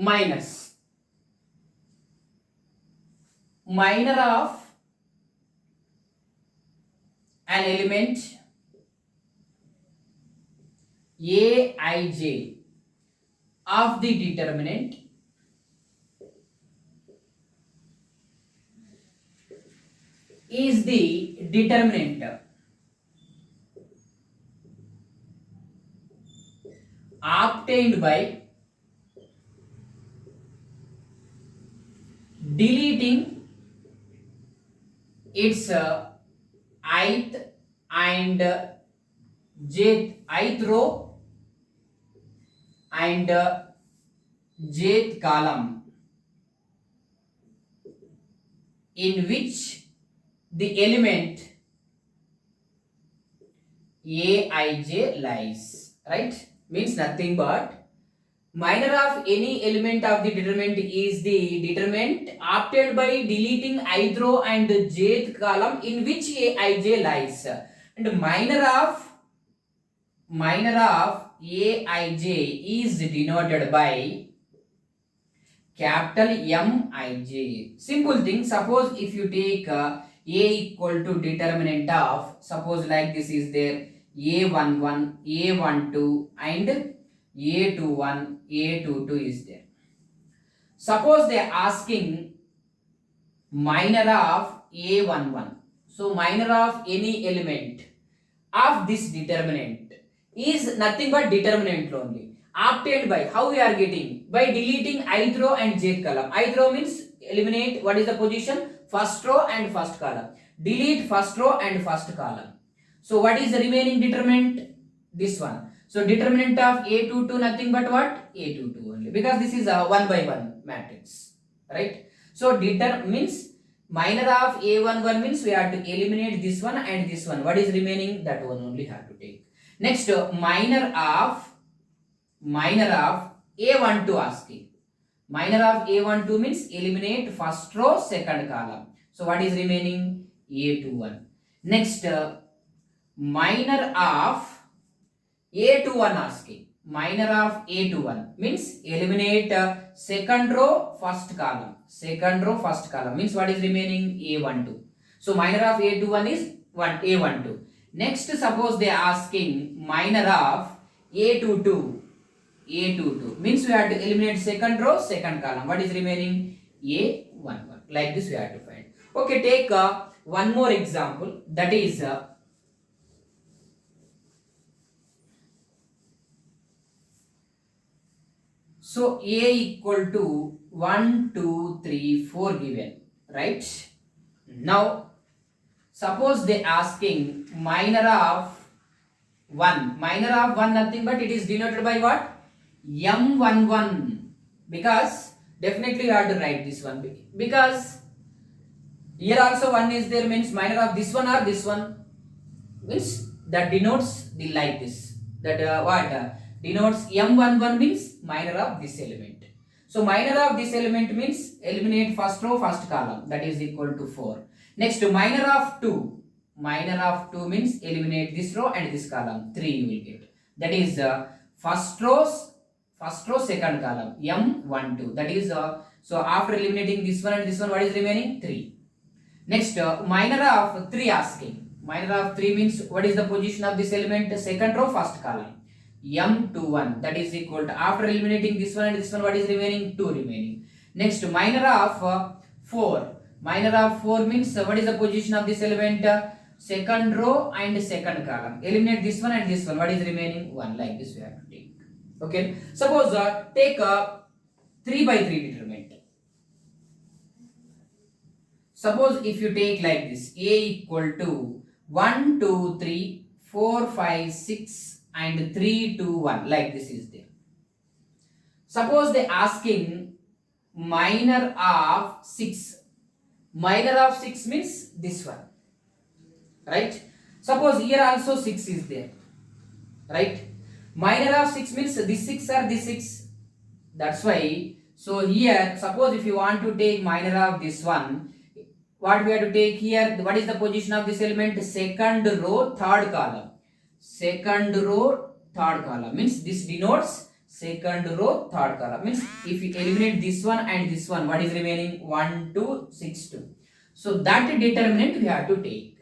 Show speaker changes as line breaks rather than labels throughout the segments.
minus minor of an element aij of the determinant is the determinant obtained by deleting its ith and ith row and jth column in which the element aij lies, right? Means nothing but minor of any element of the determinant is the determinant obtained by deleting ith row and jth column in which aij lies, and minor of aij is denoted by capital Mij. Simple thing, suppose if you take a equal to determinant of, suppose like this is there, a11 a12 and a21 a22 is there. Suppose they are asking minor of a11, so minor of any element of this determinant is nothing but determinant only, obtained by, how we are getting, by deleting ith row and jth column. Ith row means eliminate what is the position, first row and first column, delete first row and first column. So what is the remaining determinant, this one. So determinant of a22 nothing but what, a22 only, because this is a 1 by 1 matrix, right? So deter means minor of a11 means we have to eliminate this one and this one, what is remaining, that one only have to take. Next minor of a12 asking, minor of a12 means eliminate first row second column, so what is remaining, a21. Next minor of a21 asking, minor of a21 means eliminate second row first column, means what is remaining, a12. So minor of a21 is a12. Next suppose they are asking minor of a22 means we have to eliminate second row second column, what is remaining, a11. Like this we have to find. Okay, take one more example, that is so a equal to 1 2 3 4 given, right? Now suppose they asking minor of 1 nothing but it is denoted by what, m11, because definitely you have to write this one, because here also 1 is there, means minor of this one or this one, means that denotes the like this, that denotes m11 means minor of this element. So minor of this element means eliminate first row first column, that is equal to 4. Next minor of 2 means eliminate this row and this column, 3 you will get, that is first row second column, m12, that is so after eliminating this one and this one, what is remaining, 3. Next minor of 3 asking, minor of 3 means what is the position of this element, second row first column, m21, that is equal to, after eliminating this one and this one, what is remaining, 2 remaining. Next minor of 4 means what is the position of this element, second row and second column, eliminate this one and this one, what is remaining, 1. Like this we have to take. Okay, suppose take a 3 by 3 determinant. Suppose if you take like this, a equal to 1 2 3 4 5 6 and 3 2 1, like this is there. Suppose they asking minor of 6 means this one, right? Suppose here also 6 is there, right? Minor of 6 means this 6 or this 6, that's why. So here suppose if you want to take minor of this one, what we have to take here, what is the position of this element, second row third column, means this denotes second row, third column. Means if you eliminate this one and this one, what is remaining? 1, 2, 6, 2. So that determinant we have to take.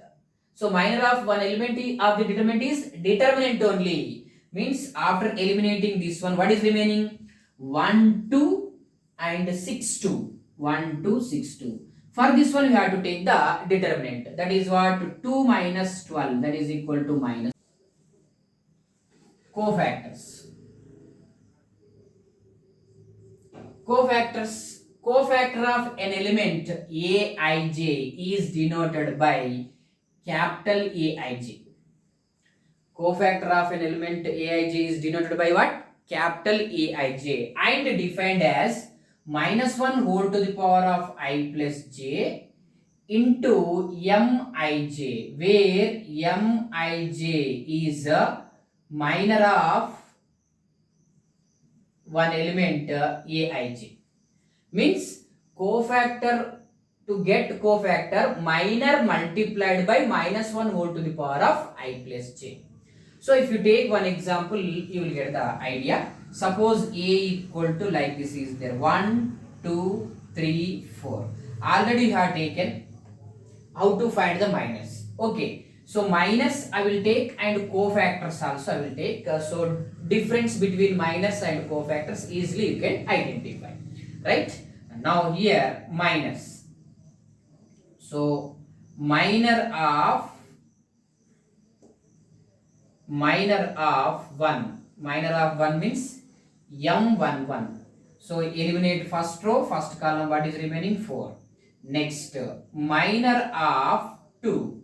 So minor of one element of the determinant is determinant only. Means after eliminating this one, what is remaining? 1, 2 and 6, 2. 1, 2, 6, 2. For this one, we have to take the determinant. That is what? 2 minus 12. That is equal to minus. Cofactors. Cofactors. Cofactor of an element Aij is denoted by capital Aij. Cofactor of an element Aij is denoted by what? Capital Aij, and defined as minus 1 whole to the power of I plus j into Mij, where Mij is a minor of one element Aij. Means cofactor, to get cofactor, minor multiplied by minus 1 whole to the power of I plus j. So if you take one example, you will get the idea. Suppose A equal to, like this is there, 1, 2, 3, 4. Already you have taken how to find the minus. Okay. So minus I will take, and cofactors also I will take. So difference between minus and cofactors easily you can identify. Right? Now here minus. So minor of 1. Minor of 1 means M11. So eliminate first row, first column, what is remaining? 4. Next, minor of 2.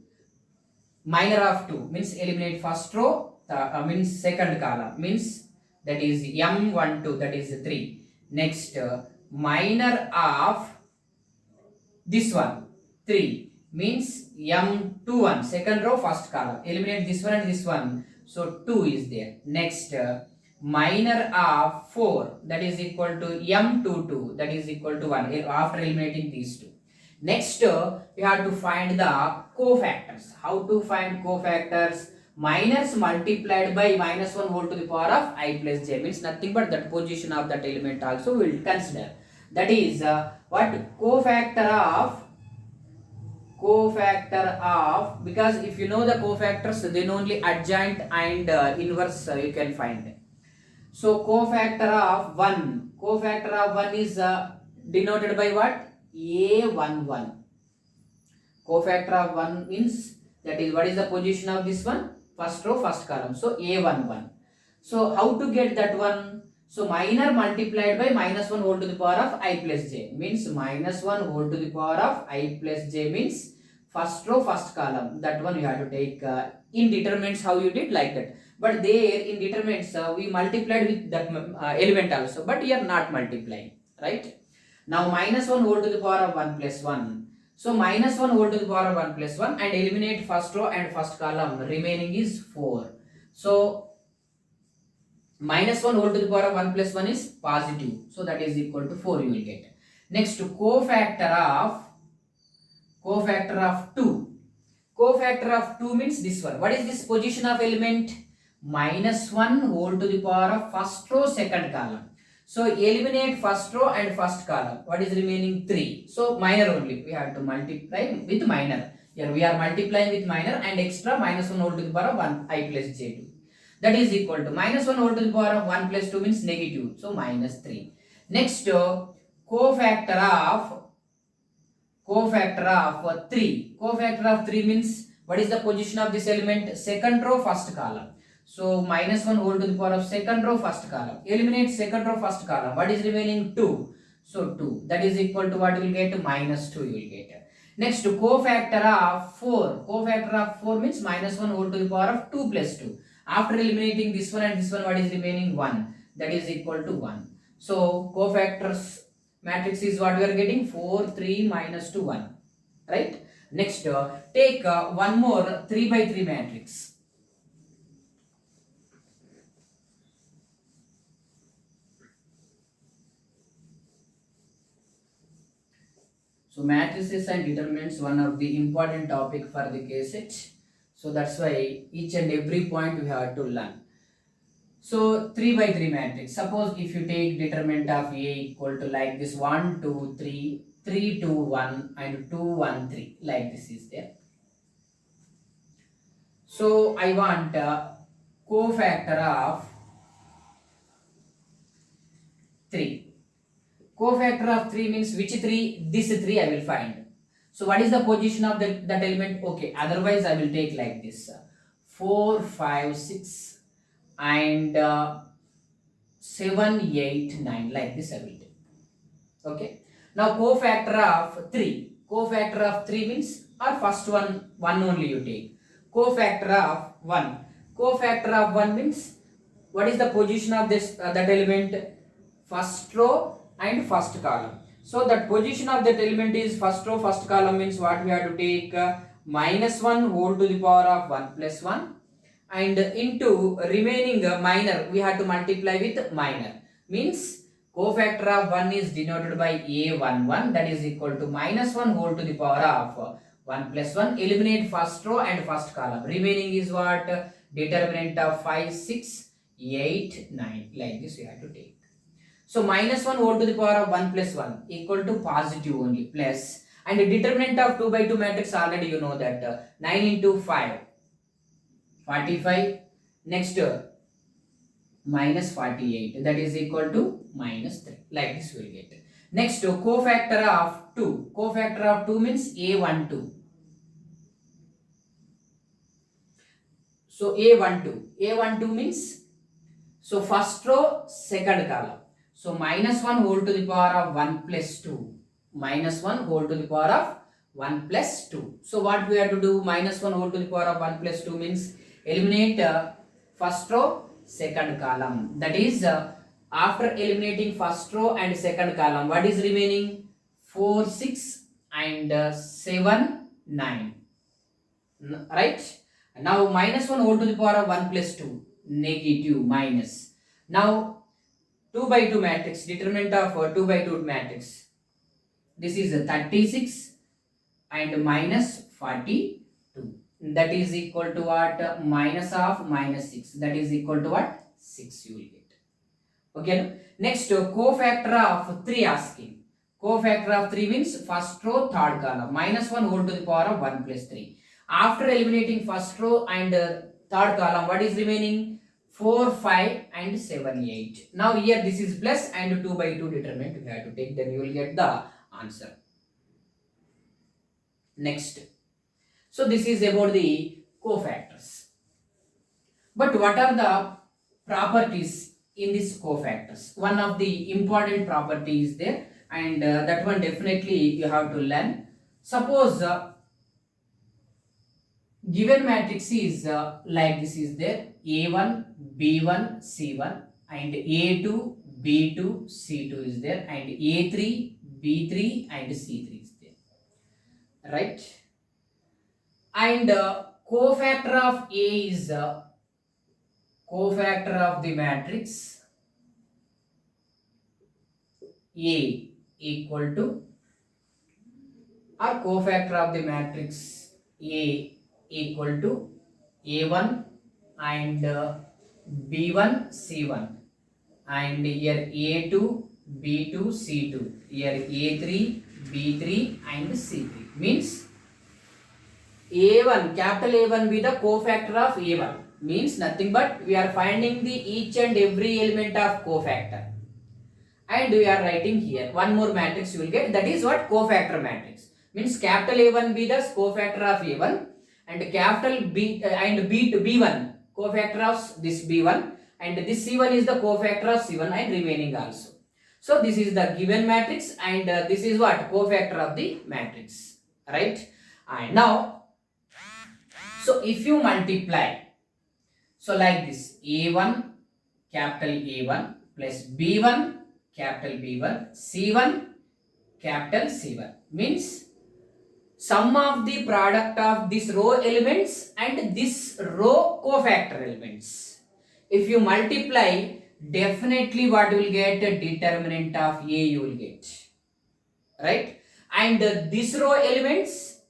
Minor of 2 means eliminate first row, means second column, means that is M12, that is 3. Next, minor of this one, 3, means M21, second row, first column. Eliminate this one and this one. So 2 is there. Next, minor of 4, that is equal to M22, that is equal to 1 after eliminating these two. Next, we have to find the cofactors. How to find cofactors? Minus multiplied by minus 1 whole to the power of I plus j, means nothing but that position of that element also we will consider. That is what? Cofactor of, because if you know the cofactors, then only adjoint and inverse you can find. So cofactor of 1. Cofactor of 1 is denoted by what? A11. Cofactor of 1 means, that is, what is the position of this one? First row, first column. So A11. So how to get that one? So minor multiplied by minus 1 whole to the power of I plus j, means minus 1 whole to the power of I plus j means first row, first column. That one you have to take. In determinants how you did, like that. But there in determinants we multiplied with that element also, but here not multiplying, right? Now minus 1 whole to the power of 1 plus 1. So minus 1 whole to the power of 1 plus 1, and eliminate first row and first column. Remaining is 4. So minus 1 whole to the power of 1 plus 1 is positive. So that is equal to 4 you will get. Next, cofactor of 2. Cofactor of 2 means this one. What is this position of element? Minus 1 whole to the power of first row, second column. So eliminate first row and first column. What is remaining? 3. So minor only. We have to multiply with minor. Here we are multiplying with minor and extra minus 1 whole to the power of 1 I plus j2. That is equal to minus 1 whole to the power of 1 plus 2 means negative. So minus 3. Next, cofactor of 3. Cofactor of 3 means, what is the position of this element? Second row, first column. So minus 1 whole to the power of second row, first column. Eliminate second row, first column. What is remaining? 2. So 2. That is equal to what you will get? Minus 2 you will get. Next, cofactor of 4. Cofactor of 4 means minus 1 whole to the power of 2 plus 2. After eliminating this one and this one, what is remaining? 1. That is equal to 1. So cofactors matrix is what we are getting? 4, 3, minus 2, 1. Right? Next, take one more 3 by 3 matrix. So matrices and determinants, one of the important topic for the KSET. So that's why each and every point we have to learn. So 3 by 3 matrix, suppose if you take determinant of A equal to like this 1 2 3 3 2 1 and 2 1 3, like this is there. So I want cofactor of 3. Cofactor of 3 means which 3? This 3 I will find. So what is the position of that element? Okay, otherwise I will take like this 4 5 6 and 7 8 9, like this I will take. Okay, now cofactor of 3. Cofactor of 3 means, or first one only you take. Cofactor of 1. Cofactor of 1 means what is the position of this that element? First row and first column. So that position of that element is first row first column, means what we have to take minus 1 whole to the power of 1 plus 1, and into remaining minor we have to multiply with minor, means cofactor of 1 is denoted by A11, that is equal to minus 1 whole to the power of 1 plus 1. Eliminate first row and first column, remaining is what? Determinant of 5 6 8 9, like this we have to take. So minus 1 whole to the power of 1 plus 1 equal to positive only, plus, and the determinant of 2 by 2 matrix already you know that 9 into 5 45, next minus 48, that is equal to minus 3, like this we will get. Next cofactor of 2. Cofactor of 2 means A12. So A12 means, so first row second column. So minus 1 whole to the power of 1 plus 2. Minus 1 whole to the power of 1 plus 2. So what we have to do? Minus 1 whole to the power of 1 plus 2 means eliminate first row second column. That is after eliminating first row and second column, what is remaining? 4 6 and 7 9. Right? Now minus 1 whole to the power of 1 plus 2, negative, minus. Now 2 by 2 matrix, determinant of 2 by 2 matrix, this is 36 and minus 42, that is equal to what? Minus of minus 6, that is equal to what? 6 you will get. Okay, next cofactor of 3 asking. Cofactor of 3 means first row third column, minus 1 whole to the power of 1 plus 3. After eliminating first row and third column, what is remaining? 4 5 and 7 8. Now here this is plus and 2 by 2 determinant we have to take, then you will get the answer. Next, so this is about the cofactors. But what are the properties in these cofactors? One of the important property is there, and that one definitely you have to learn. Suppose given matrix is like this is there, A1 B1 C1 and A2 B2 C2 is there, and A3 B3 and C3 is there, right? And cofactor of A is cofactor of the matrix A equal to, or cofactor of the matrix A equal to A1 and B1 C1, and here A2 B2 C2, here A3 B3 and C3, means A1, capital A1 be the cofactor of A1, means nothing but we are finding the each and every element of cofactor, and we are writing here one more matrix you will get, that is what? Cofactor matrix, means capital A1 be the cofactor of A1 and capital B and B1 cofactor of this B1, and this C1 is the cofactor of C1 and remaining also. So this is the given matrix, and this is what? Cofactor of the matrix, right? And now, so if you multiply, so like this, A1 capital A1 plus B1 capital B1 C1 capital C1, means sum of the product of this row elements and this row cofactor elements. If you multiply, definitely what you will get? A determinant of A you will get, right? And this row elements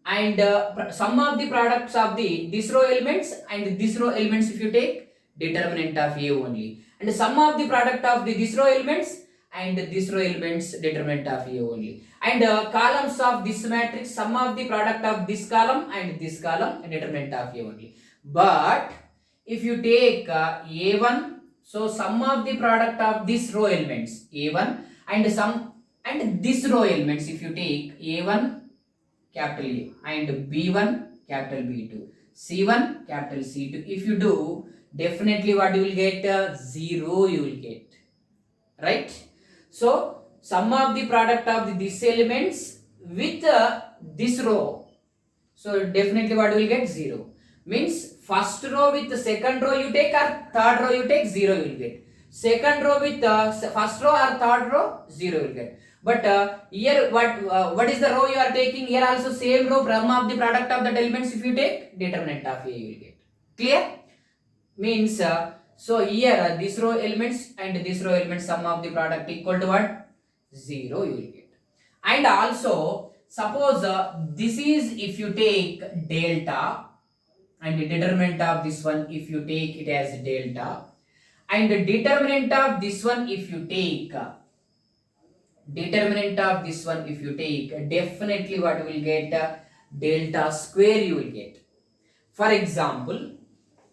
and sum of the products of the this row elements and this row elements, if you take, determinant of A only. And sum of the product of this row elements and this row elements determinant of A only. And columns of this matrix, sum of the product of this column and this column determinant of A only. But if you take A1, so sum of the product of this row elements A1 and sum and this row elements, if you take A1 capital A and B1 capital B2, C1 capital C2, if you do, definitely what you will get? 0 you will get, right? So sum of the product of these elements with this row, so definitely what you will get? 0. Means first row with the second row you take or third row you take, 0 you will get. Second row with first row or third row, 0 you will get. But here what is the row you are taking? Here also same row, sum of the product of the elements, if you take, determinant of A you will get. Clear? Means so here this row elements and this row elements sum of the product equal to what? 0 you will get. And also suppose this is, if you take delta, and the determinant of this one if you take it as delta, and the determinant of this one if you take definitely what you will get? Delta square you will get. For example,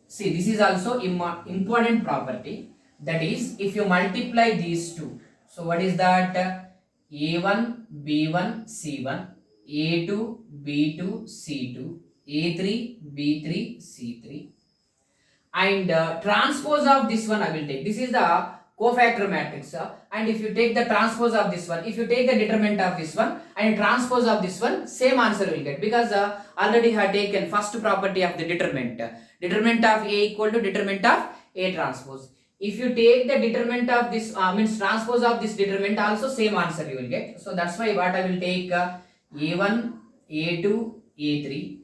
see, this is also important property, that is if you multiply these two, so what is that? A1 B1 C1, A2 B2 C2, A3 B3 C3, and transpose of this one I will take. This is the cofactor matrix, and if you take the transpose of this one, if you take the determinant of this one and transpose of this one, same answer you will get, because already I have taken first property of the determinant of A equal to determinant of A transpose. If you take the determinant of this means transpose of this determinant, also same answer you will get. So that's why what I will take A1 A2 A3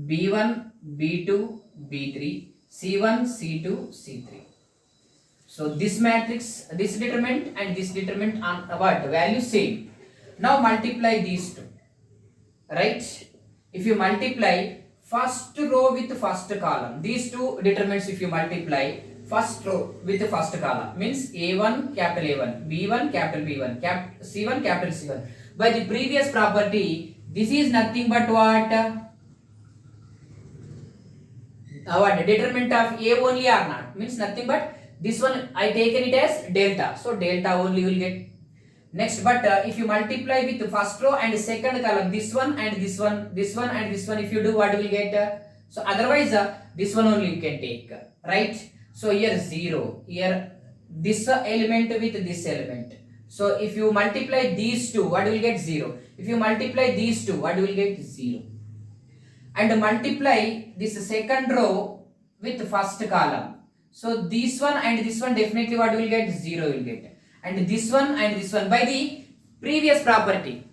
B1 B2 B3 C1 C2 C3. So this matrix, this determinant and this determinant on what value same. Now multiply these two, right? If you multiply first row with first column, these two determinants, if you multiply first row with the first column, means A1 capital A1, B1 capital B1, C1 capital C1. By the previous property, this is nothing but what? Determinant of A only or not, means nothing but this one I taken it as delta, so delta only you will get. Next, but if you multiply with the first row and second column, this one and this one, this one and this one, if you do, what you will get? So otherwise this one only you can take, right? So here 0, here this element with this element. So if you multiply these two, what you will get? 0. If you multiply these two, what you will get? 0. And multiply this second row with first column. So this one and this one, definitely what you will get? 0 you will get. And this one and this one, by the previous property,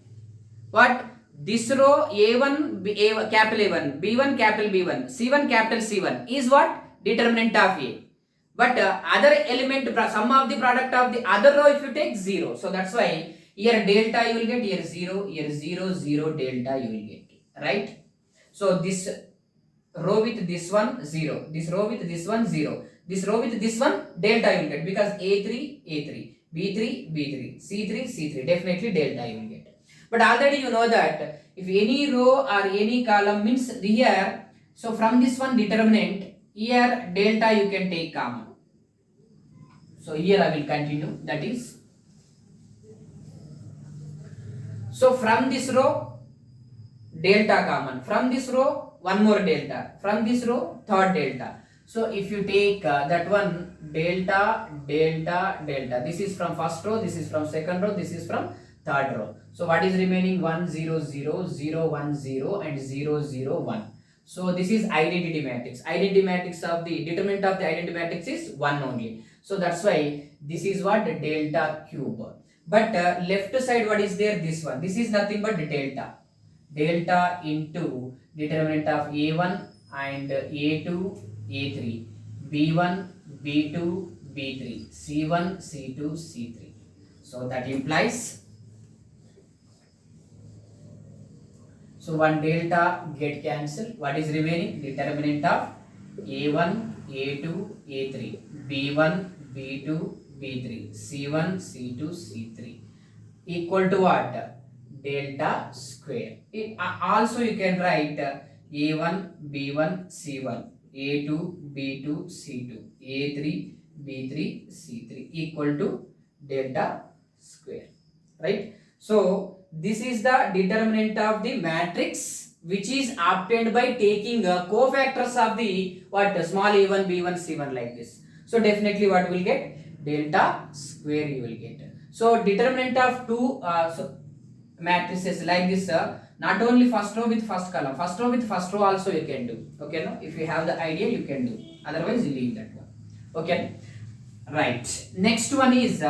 what? This row A1 capital A1, B1 capital B1, C1 capital C1 is what? Determinant of A. But other element, sum of the product of the other row, if you take, 0. So that's why here delta you will get, here 0, here 0, 0 delta you will get, right? So this row with this one 0, this row with this one 0, this row with this one delta you will get, because A3 A3, B3 B3, C3 C3, definitely delta you will get. But already you know that if any row or any column, means here, so from this one determinant, here delta you can take common. So here I will continue, that is, so from this row delta common, from this row one more delta, from this row third delta. So if you take that one delta delta delta, this is from first row, this is from second row, this is from third row. So what is remaining? 1 0 0 0 1 0 and 0 0 1. So this is identity matrix. Identity matrix of the determinant of the identity matrix is 1 only. So that's why this is what? Delta cube. But left side what is there? This one. This is nothing but delta. Delta into determinant of A1 and A2 A3, B1 B2 B3, C1 C2 C3. So that implies, so one delta get cancelled. What is remaining? Determinant of A1 A2, A3, B1, B2, B3, C1, C2, C3 equal to what? Delta square. Also you can write A1, B1, C1, A2, B2, C2, A3, B3, C3 equal to delta square, right? So this is the determinant of the matrix which is obtained by taking cofactors of the what small a1, b1, c1 like this. So definitely what will get? Delta square you will get. So determinant of two matrices like this, not only first row with first column, first row with first row also you can do. Okay, no? If you have the idea, you can do. Otherwise, you leave that one. Okay, right. Next one is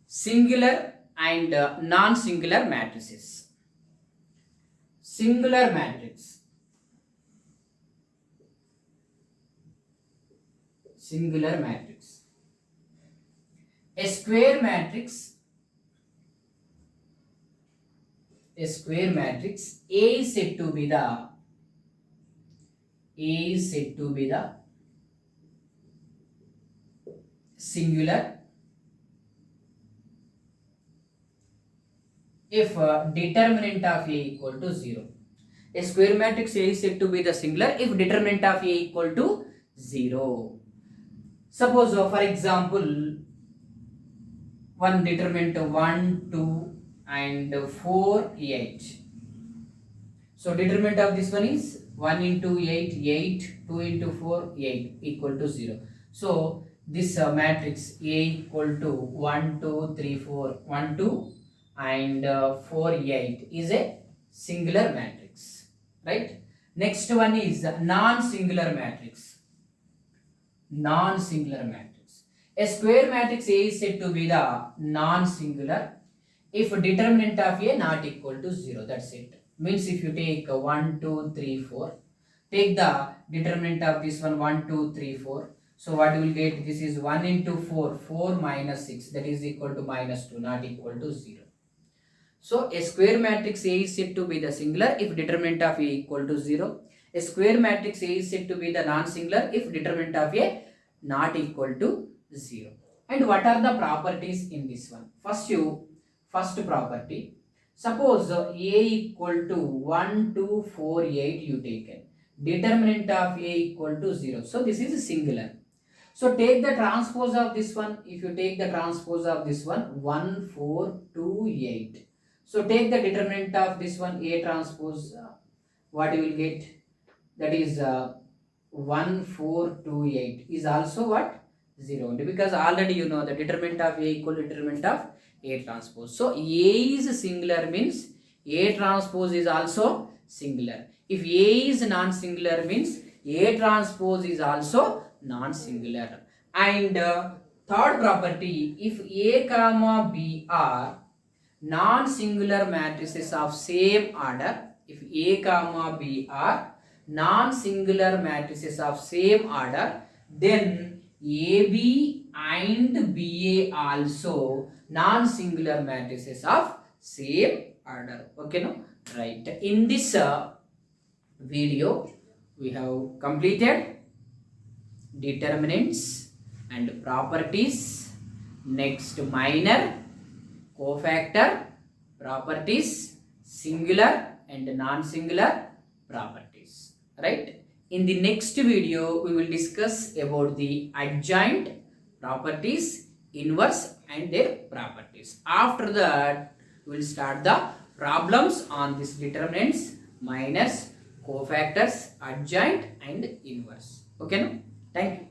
singular and non-singular matrices. Singular matrix. Singular matrix. A square matrix. A square matrix A is said to be the singular if determinant of A equal to 0. A square matrix A is said to be the singular if determinant of A equal to 0. Suppose for example one determinant 1, 2 and 4, 8. So determinant of this one is 1 into 8, 8, 2 into 4, 8 equal to 0. So this matrix A equal to 1, 2, 3, 4, 1, 2 and 4, 8 is a singular matrix, right? Next one is non-singular matrix. Non-singular matrix. A square matrix A is said to be the non-singular if determinant of A not equal to 0. That's it. Means if you take 1, 2, 3, 4, take the determinant of this one 1, 2, 3, 4. So what you will get? This is 1 into 4, 4 minus 6, that is equal to minus 2, not equal to 0. So a square matrix A is said to be the singular if determinant of A equal to 0. A square matrix A is said to be the non-singular if determinant of A not equal to 0. And what are the properties in this one? First property, suppose A equal to 1, 2, 4, 8 you taken. Determinant of A equal to 0. So this is singular. So take the transpose of this one. If you take the transpose of this one 1, 4, 2, 8. So take the determinant of this one A transpose, what you will get? That is 1, 4, 2, 8 is also what? 0, because already you know the determinant of A equal to determinant of A transpose. So A is singular means A transpose is also singular. If A is non-singular means A transpose is also non-singular. And third property, if A comma B are non-singular matrices of same order, if A comma B are non-singular matrices of same order, then AB and BA also non-singular matrices of same order. Okay, no? Right. In this video, we have completed determinants and properties. Next, minor, cofactor, properties, singular and non-singular properties. Right? In the next video, we will discuss about the adjoint properties, inverse and their properties. After that, we will start the problems on these determinants, minors, cofactors, adjoint and inverse. Okay, no? Thank you.